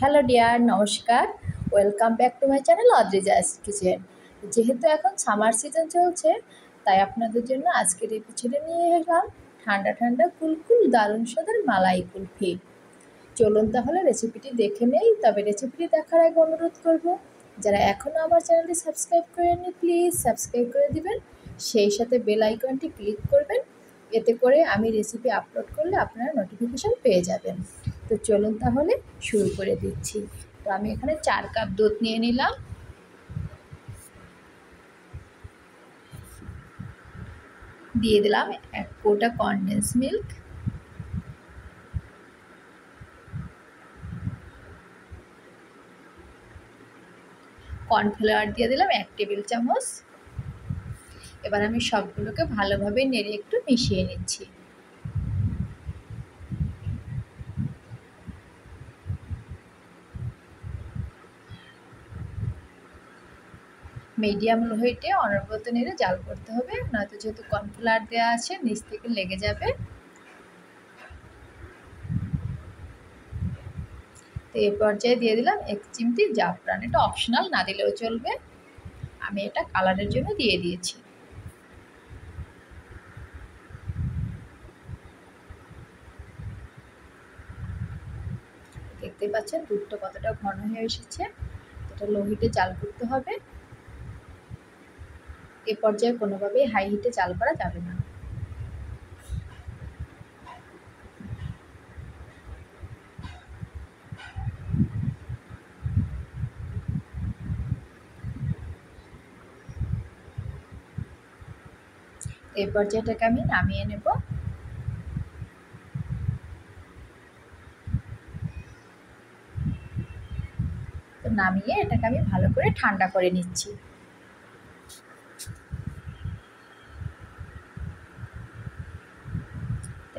Hello dear, নমস্কার। Welcome back to my channel Adrija's kitchen. যেহেতু এখন সামার সিজন চলছে, তাই আপনাদের জন্য আজকের এপিসোডে নিয়ে এলাম ঠান্ডা ঠান্ডা কুলকুল দারুণ স্বাদের মালাই কুলফি। চলুন তাহলে রেসিপিটি দেখে নেই। তবে রেসিপিটি দেখার আগে অনুরোধ করব, যারা এখনও আমার চ্যানেলটি সাবস্ক্রাইব করেননি প্লিজ সাবস্ক্রাইব করে দিবেন, সেই সাথে বেল আইকনটি ক্লিক করবেন। এতে করে আমি রেসিপি আপলোড করলে আপনারা নোটিফিকেশান পেয়ে যাবেন। তো চলুন তাহলে শুরু করে দিচ্ছি। তো আমি এখানে 4 কাপ দুধ নিয়ে নিলাম। দিয়ে দিলাম 1 কোটা কনডেন্স মিল্ক, কর্নফ্লাওয়ার দিয়ে দিলাম 1 টেবিল চামচ। এবার আমি সবগুলোকে ভালোভাবে নেড়ে একটু মিশিয়ে নিচ্ছি। মিডিয়াম লো হিটে অনবরত নেড়ে জাল করতে হবে, নয়তো যেহেতু কর্নফ্লাওয়ার দেওয়া আছে নিচ থেকে লেগে যাবে। তো এই পর্যায়ে দিয়ে দিলাম 1 চিমটি জাফরান। এটা অপশনাল, না দিলেও চলবে, আমি এটা কালারের জন্য দিয়ে দিয়েছি। দেখতে পাচ্ছেন দুধটা কতটা ঘন হয়ে এসেছে। এটা লো হিটে জাল করতে হবে। এ পর্যায়ে কোনোভাবেই হাই হিটে জাল করা যাবে না। এই পর্যায়টাকে আমি নামিয়ে নেব। তো নামিয়ে এটাকে আমি ভালো করে ঠান্ডা করে নিচ্ছি।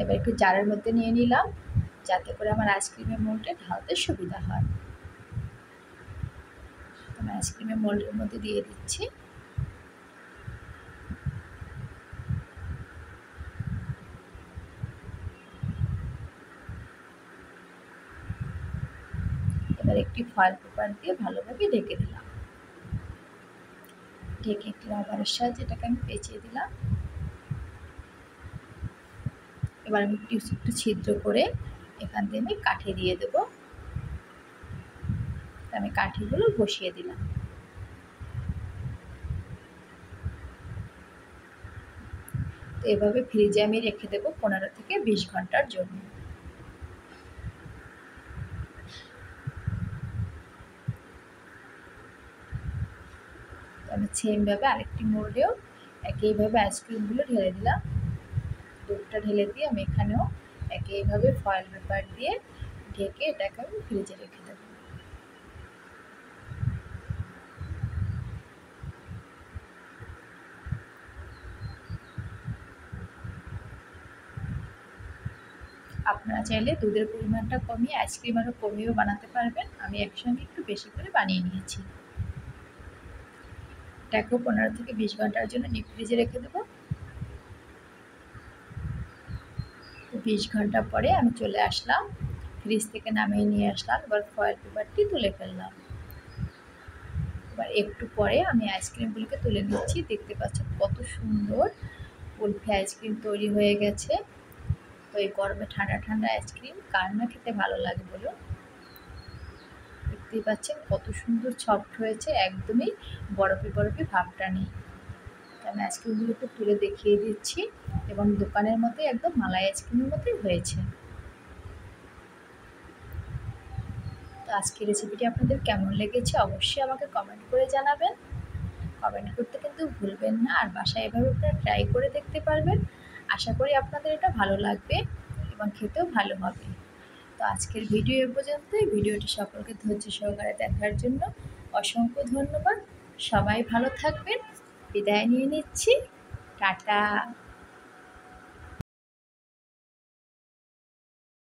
এবার একটু জারের মধ্যে নিয়ে নিলাম, যাতে করে আমার আইসক্রিমের মোল্ডে ঢালতে সুবিধা হয়। আমি আইসক্রিমের মোল্ডের মধ্যে দিয়ে দিচ্ছি। এবার একটি ফয়েল পেপার দিয়ে ভালোভাবে ঢেকে দিলাম। ঢেকে একটি রাবারের সাহায্যে এটাকে আমি পেঁচিয়ে দিলাম। এবার আমি একটু ছিদ্র করে এখান থেকে আমি কাঠি দিয়ে দেব। আমি কাঠিগুলো বসিয়ে দিলাম। তো এভাবে ফ্রিজে আমি রেখে দেবো 15 থেকে 20 ঘন্টার জন্য। আমি সেমভাবে আরেকটি মোল্ডেও একইভাবে আইসক্রিমগুলো ঢেলে দিলাম। দুধটা ঢেলে দিয়ে আমি এখানেও একইভাবে ফয়েল পেপার দিয়ে ঢেকে এটাকে আমি ফ্রিজে রেখে দেবো। আপনারা চাইলে দুধের পরিমাণটা কমিয়ে আইসক্রিম আরও কমিয়েও বানাতে পারবেন। আমি একসঙ্গে একটু বেশি করে বানিয়ে নিয়েছি। এটাকেও 15 থেকে 20 ঘন্টার জন্য ডিপ ফ্রিজে রেখে দেবো। 20 ঘন্টা পরে আমি চলে আসলাম, ফ্রিজ থেকে নামিয়ে নিয়ে আসলাম। এবার ফয়েল পেপারটি তুলে ফেললাম। এবার একটু পরে আমি আইসক্রিমগুলোকে তুলে নিচ্ছি। দেখতে পাচ্ছেন কত সুন্দর কুলফি আইসক্রিম তৈরি হয়ে গেছে। তো এই গরমে ঠান্ডা ঠান্ডা আইসক্রিম কার না খেতে ভালো লাগে বলুন। দেখতেই পাচ্ছেন কত সুন্দর সফট হয়েছে, একদমই বরফি বরফি ভাবটা নেই। আমি আইসক্রিমগুলো একটু তুলে দেখিয়ে দিচ্ছি, এবং দোকানের মতোই একদম মালাই আইসক্রিমের মতোই হয়েছে। তো আজকের রেসিপিটি আপনাদের কেমন লেগেছে অবশ্যই আমাকে কমেন্ট করে জানাবেন। কমেন্ট করতে কিন্তু ভুলবেন না, আর বাসায় এভাবে আপনারা ট্রাই করে দেখতে পারবেন। আশা করি আপনাদের এটা ভালো লাগবে এবং খেতেও ভালো হবে। তো আজকের ভিডিও এ পর্যন্তই। ভিডিওটি সকলকে ধৈর্য সহকারে দেখার জন্য অসংখ্য ধন্যবাদ। সবাই ভালো থাকবেন। বিদায় নিয়ে নিচ্ছি। টাটা।